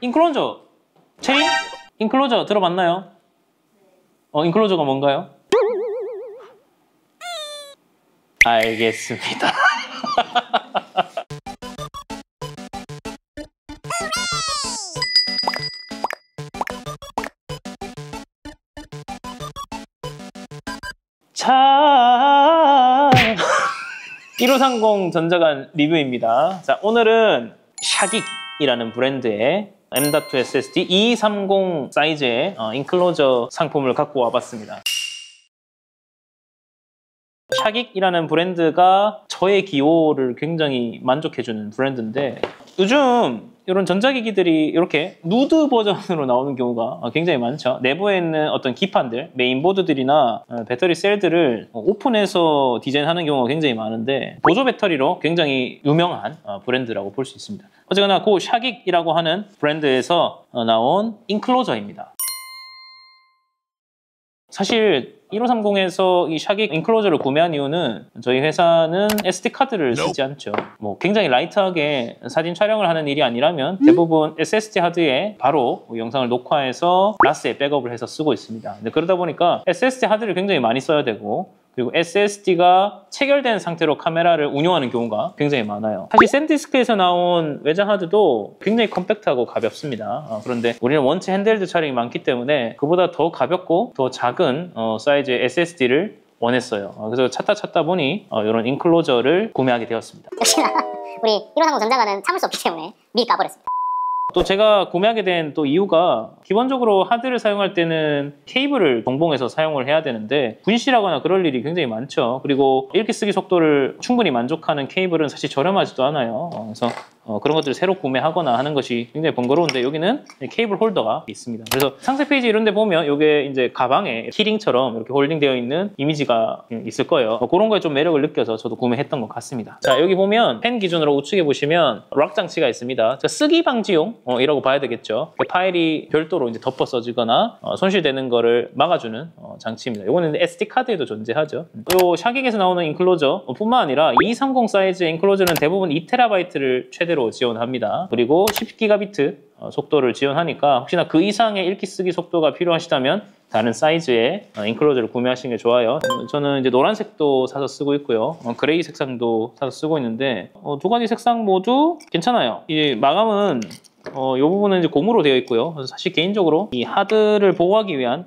인클로저 체인? 인클로저 들어봤나요? 인클로저가 뭔가요? 알겠습니다. 자, 1530 전자간 리뷰입니다. 자, 오늘은 샤긱이라는 브랜드의 M.2 SSD 2230 사이즈의 인클로저 상품을 갖고 와봤습니다. 샤긱이라는 브랜드가 저의 기호를 굉장히 만족해주는 브랜드인데, 요즘 이런 전자기기들이 이렇게 누드 버전으로 나오는 경우가 굉장히 많죠. 내부에 있는 어떤 기판들, 메인보드들이나 배터리 셀들을 오픈해서 디자인하는 경우가 굉장히 많은데, 보조 배터리로 굉장히 유명한 브랜드라고 볼 수 있습니다. 어쨌거나 그 샤긱이라고 하는 브랜드에서 나온 인클로저입니다. 사실 1530에서 이 샤긱 인클로저를 구매한 이유는, 저희 회사는 SD카드를 쓰지 않죠. 뭐 굉장히 라이트하게 사진 촬영을 하는 일이 아니라면 대부분 SSD 하드에 바로 영상을 녹화해서 라스에 백업을 해서 쓰고 있습니다. 근데 그러다 보니까 SSD 하드를 굉장히 많이 써야 되고, 그리고 SSD가 체결된 상태로 카메라를 운용하는 경우가 굉장히 많아요. 사실 샌디스크에서 나온 외장 하드도 굉장히 컴팩트하고 가볍습니다. 그런데 우리는 원체 핸드헬드 촬영이 많기 때문에 그보다 더 가볍고 더 작은 사이즈의 SSD를 원했어요. 그래서 찾다 보니 이런 인클로저를 구매하게 되었습니다. 역시나 우리 1530 전자가는 참을 수 없기 때문에 미리 까버렸습니다. 또 제가 구매하게 된 또 이유가, 기본적으로 하드를 사용할 때는 케이블을 동봉해서 사용을 해야 되는데 분실하거나 그럴 일이 굉장히 많죠. 그리고 읽기 쓰기 속도를 충분히 만족하는 케이블은 사실 저렴하지도 않아요. 그래서 그런 것들을 새로 구매하거나 하는 것이 굉장히 번거로운데, 여기는 케이블 홀더가 있습니다. 그래서 상세 페이지 이런 데 보면 이게 이제 가방에 키링처럼 이렇게 홀딩되어 있는 이미지가 있을 거예요. 그런 거에 좀 매력을 느껴서 저도 구매했던 것 같습니다. 자, 여기 보면 펜 기준으로 우측에 보시면 락 장치가 있습니다. 쓰기 방지용 이라고 봐야 되겠죠. 파일이 별도로 이제 덮어 써지거나 손실되는 거를 막아주는 장치입니다. 이거는 SD 카드에도 존재하죠. 이 샤긱에서 나오는 인클로저 뿐만 아니라 230 사이즈의 인클로저는 대부분 2TB를 최대로 지원합니다. 그리고 10GB 속도를 지원하니까 혹시나 그 이상의 읽기 쓰기 속도가 필요하시다면 다른 사이즈의 인클로저를 구매하시는 게 좋아요. 저는 이제 노란색도 사서 쓰고 있고요. 그레이 색상도 사서 쓰고 있는데, 두 가지 색상 모두 괜찮아요. 이 마감은 이 부분은 이제 고무로 되어 있고요. 그래서 사실 개인적으로 이 하드를 보호하기 위한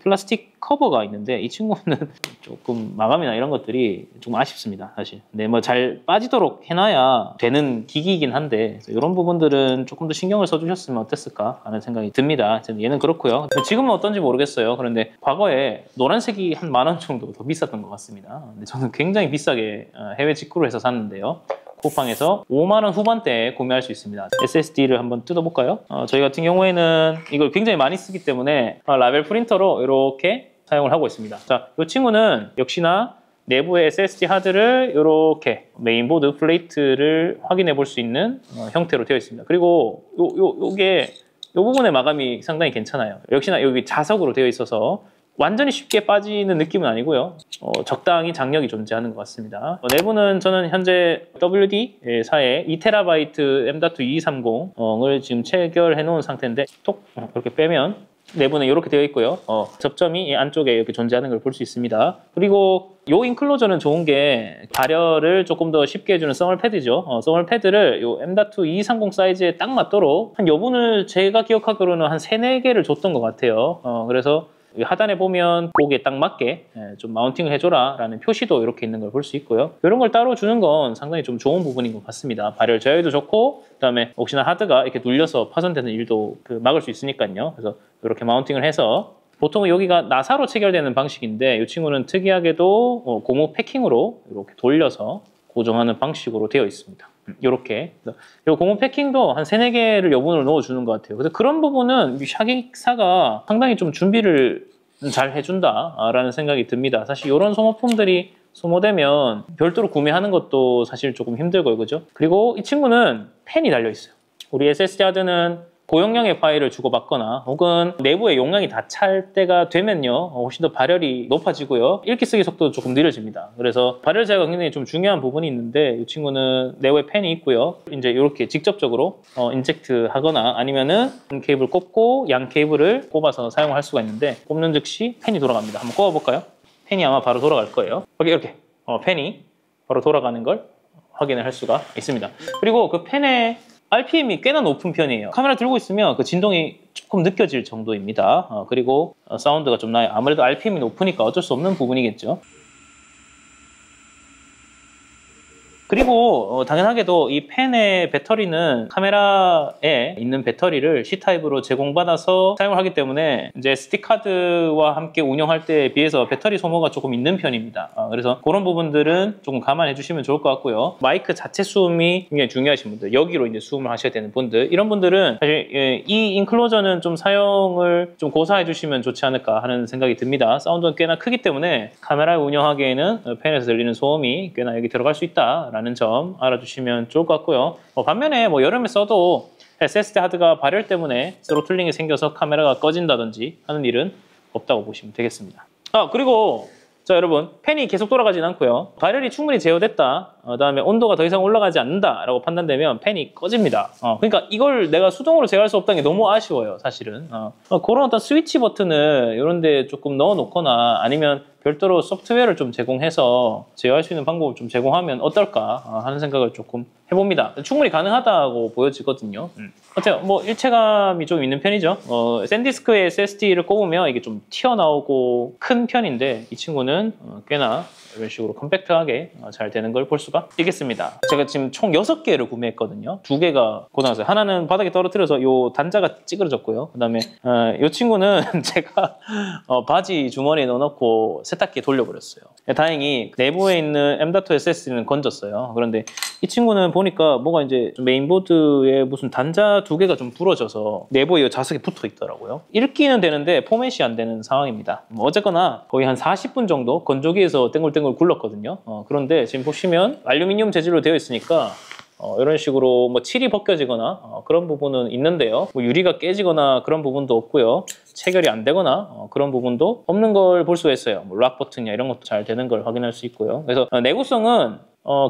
플라스틱 커버가 있는데, 이 친구는 조금 마감이나 이런 것들이 좀 아쉽습니다, 사실. 근데 뭐 잘 빠지도록 해놔야 되는 기기이긴 한데, 이런 부분들은 조금 더 신경을 써주셨으면 어땠을까 하는 생각이 듭니다. 얘는 그렇고요. 지금은 어떤지 모르겠어요. 그런데 과거에 노란색이 한 10,000원 정도 더 비쌌던 것 같습니다. 근데 저는 굉장히 비싸게 해외 직구를 해서 샀는데요. 쿠팡에서 5만원 후반대에 구매할 수 있습니다. SSD를 한번 뜯어볼까요? 저희 같은 경우에는 이걸 굉장히 많이 쓰기 때문에 라벨 프린터로 이렇게 사용을 하고 있습니다. 자, 이 친구는 역시나 내부의 SSD 하드를 이렇게 메인보드 플레이트를 확인해 볼 수 있는 형태로 되어 있습니다. 그리고 요게 이 부분의 마감이 상당히 괜찮아요. 역시나 여기 자석으로 되어 있어서 완전히 쉽게 빠지는 느낌은 아니고요. 적당히 장력이 존재하는 것 같습니다. 내부는 저는 현재 WD사의 2TB M.2 2230을 지금 체결해 놓은 상태인데, 톡 이렇게 빼면 내부는 이렇게 되어 있고요. 접점이 이 안쪽에 이렇게 존재하는 걸 볼 수 있습니다. 그리고 이 인클로저는 좋은 게 발열을 조금 더 쉽게 해주는 써멀 패드죠. 써멀 패드를 이 M.2 2230 사이즈에 딱 맞도록 한 여분을 제가 기억하기로는 한 3, 4개를 줬던 것 같아요. 그래서 하단에 보면 거기에 딱 맞게 좀 마운팅을 해줘라 라는 표시도 이렇게 있는 걸 볼 수 있고요. 이런 걸 따로 주는 건 상당히 좀 좋은 부분인 것 같습니다. 발열 제어에도 좋고, 그다음에 혹시나 하드가 이렇게 눌려서 파손되는 일도 막을 수 있으니까요. 그래서 이렇게 마운팅을 해서, 보통은 여기가 나사로 체결되는 방식인데, 이 친구는 특이하게도 고무 패킹으로 이렇게 돌려서 고정하는 방식으로 되어 있습니다. 이렇게. 이 고무 패킹도 한 3, 4개를 여분으로 넣어주는 것 같아요. 그래서 그런 부분은 샤긱사가 상당히 좀 준비를 잘 해준다라는 생각이 듭니다. 사실 이런 소모품들이 소모되면 별도로 구매하는 것도 사실 조금 힘들고요, 그죠? 그리고 이 친구는 펜이 달려있어요. 우리 SSD 하드는 고용량의 파일을 주고받거나 혹은 내부의 용량이 다 찰 때가 되면요 훨씬 더 발열이 높아지고요 읽기 쓰기 속도도 조금 느려집니다. 그래서 발열 제어가 굉장히 좀 중요한 부분이 있는데 이 친구는 내부에 펜이 있고요. 이제 이렇게 직접적으로 인젝트 하거나 아니면은 케이블 꼽고 양 케이블을 꼽아서 사용할 수가 있는데 꼽는 즉시 펜이 돌아갑니다. 한번 꼽아볼까요? 펜이 아마 바로 돌아갈 거예요. 이렇게 펜이 바로 돌아가는 걸 확인을 할 수가 있습니다. 그리고 그 펜의 RPM이 꽤나 높은 편이에요. 카메라 들고 있으면 그 진동이 조금 느껴질 정도입니다. 그리고 사운드가 좀 나요. 아무래도 RPM이 높으니까 어쩔 수 없는 부분이겠죠. 그리고 당연하게도 이 펜의 배터리는 카메라에 있는 배터리를 C타입으로 제공받아서 사용을 하기 때문에 이제 SD카드와 함께 운영할 때에 비해서 배터리 소모가 조금 있는 편입니다. 그래서 그런 부분들은 조금 감안해 주시면 좋을 것 같고요. 마이크 자체 수음이 굉장히 중요하신 분들, 여기로 이제 수음을 하셔야 되는 분들, 이런 분들은 사실 이 인클로저는 좀 사용을 좀 고사해 주시면 좋지 않을까 하는 생각이 듭니다. 사운드는 꽤나 크기 때문에 카메라를 운영하기에는 펜에서 들리는 소음이 꽤나 여기 들어갈 수 있다 라는 점 알아주시면 좋을 것 같고요. 반면에 여름에 써도 SSD 하드가 발열 때문에 스로틀링이 생겨서 카메라가 꺼진다든지 하는 일은 없다고 보시면 되겠습니다. 그리고 자 여러분, 펜이 계속 돌아가진 않고요. 발열이 충분히 제어됐다, 그다음에 온도가 더 이상 올라가지 않는다라고 판단되면 펜이 꺼집니다. 그러니까 이걸 내가 수동으로 제어할 수 없다는 게 너무 아쉬워요, 사실은. 그런 어떤 스위치 버튼을 이런 데 조금 넣어 놓거나 아니면 별도로 소프트웨어를 좀 제공해서 제어할 수 있는 방법을 좀 제공하면 어떨까 하는 생각을 조금 해봅니다. 충분히 가능하다고 보여지거든요. 어때요? 일체감이 좀 있는 편이죠. 샌디스크에 SSD를 꼽으면 이게 좀 튀어나오고 큰 편인데 이 친구는 꽤나 이런 식으로 컴팩트하게 잘 되는 걸 볼 수가 있겠습니다. 제가 지금 총 6개를 구매했거든요. 2개가 고장났어요. 하나는 바닥에 떨어뜨려서 요 단자가 찌그러졌고요. 그 다음에 이 친구는 제가 바지 주머니에 넣어놓고 세탁기에 돌려버렸어요. 다행히 내부에 있는 M.2 SSD는 건졌어요. 그런데 이 친구는 보니까 뭐가 이제 메인보드에 무슨 단자 2개가 좀 부러져서 내부에 이 자석이 붙어 있더라고요. 읽기는 되는데 포맷이 안 되는 상황입니다. 어쨌거나 거의 한 40분 정도 건조기에서 땡글땡글 굴렀거든요. 그런데 지금 보시면 알루미늄 재질로 되어 있으니까 이런 식으로 칠이 벗겨지거나 그런 부분은 있는데요. 유리가 깨지거나 그런 부분도 없고요. 체결이 안 되거나 그런 부분도 없는 걸 볼 수가 있어요. 락 버튼이나 이런 것도 잘 되는 걸 확인할 수 있고요. 그래서 내구성은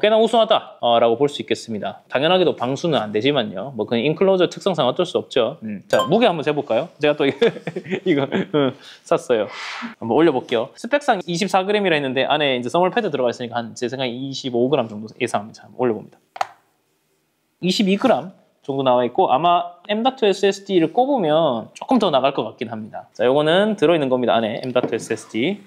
꽤나 우수하다라고 볼 수 있겠습니다. 당연하게도 방수는 안 되지만요. 그냥 인클로저 특성상 어쩔 수 없죠. 자, 무게 한번 재볼까요? 제가 또 이거 샀어요. 한번 올려볼게요. 스펙상 24g이라 했는데 안에 이제 써멀 패드 들어가 있으니까 한 제 생각에 25g 정도 예상합니다. 한번 올려봅니다. 22g 정도 나와 있고 아마 M.2 SSD를 꼽으면 조금 더 나갈 것 같긴 합니다. 자, 요거는 들어있는 겁니다. 안에 M.2 SSD.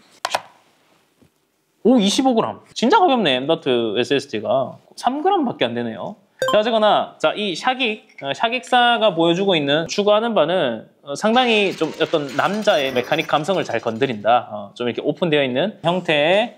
오, 25g. 진짜 가볍네, M.2 SSD가. 3g밖에 안 되네요. 자, 어쨌거나, 자, 이 샤기사가 보여주고 있는 추구하는 바는 상당히 좀 어떤 남자의 메카닉 감성을 잘 건드린다. 좀 이렇게 오픈되어 있는 형태의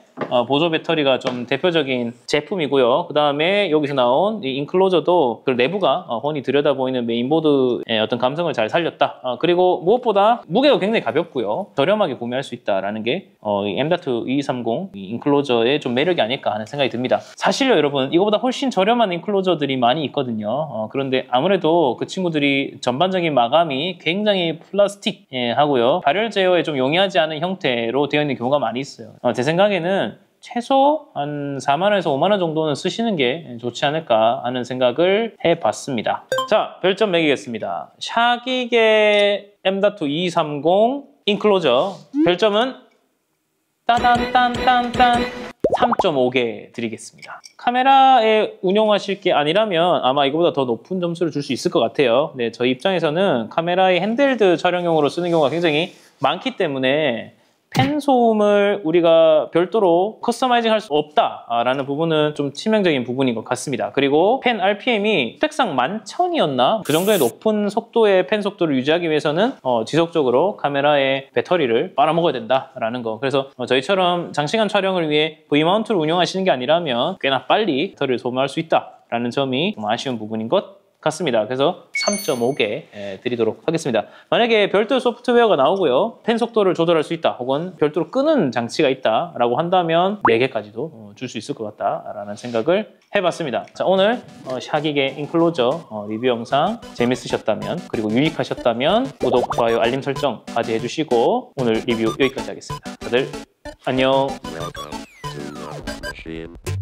보조 배터리가 좀 대표적인 제품이고요. 그 다음에 여기서 나온 이 인클로저도 그 내부가 훤히 들여다 보이는 메인보드의 어떤 감성을 잘 살렸다. 그리고 무엇보다 무게가 굉장히 가볍고요. 저렴하게 구매할 수 있다라는 게 이 M.2230 이 인클로저의 좀 매력이 아닐까 하는 생각이 듭니다. 사실요, 여러분, 이거보다 훨씬 저렴한 인클로저들이 많이 있거든요. 그런데 아무래도 그 친구들이 전반적인 마감이 굉장히 플라스틱 하고요. 발열 제어에 좀 용이하지 않은 형태로 되어 있는 경우가 많이 있어요. 제 생각에는 최소 한 4만 원에서 5만 원 정도는 쓰시는 게 좋지 않을까 하는 생각을 해봤습니다. 자, 별점 매기겠습니다. 샤기의 M.230 인클로저 별점은 따단딴딴딴 3.5개 드리겠습니다. 카메라에 운용하실 게 아니라면 아마 이거보다 더 높은 점수를 줄 수 있을 것 같아요. 네, 저희 입장에서는 카메라의 핸들드 촬영용으로 쓰는 경우가 굉장히 많기 때문에 펜 소음을 우리가 별도로 커스터마이징 할 수 없다라는 부분은 좀 치명적인 부분인 것 같습니다. 그리고 펜 RPM이 스펙상 11,000이었나? 그 정도의 높은 속도의 펜 속도를 유지하기 위해서는 지속적으로 카메라의 배터리를 빨아먹어야 된다라는 거. 그래서 저희처럼 장시간 촬영을 위해 V마운트를 운영하시는 게 아니라면 꽤나 빨리 배터리를 소모할 수 있다라는 점이 좀 아쉬운 부분인 것 같습니다. 그래서 3.5개 드리도록 하겠습니다. 만약에 별도 소프트웨어가 나오고요. 펜 속도를 조절할 수 있다 혹은 별도로 끄는 장치가 있다라고 한다면 4개까지도 줄 수 있을 것 같다라는 생각을 해봤습니다. 자, 오늘 샤기계 인클로저 리뷰 영상 재밌으셨다면 그리고 유익하셨다면 구독, 좋아요, 알림 설정까지 해주시고 오늘 리뷰 여기까지 하겠습니다. 다들 안녕. Welcome to Love Machine.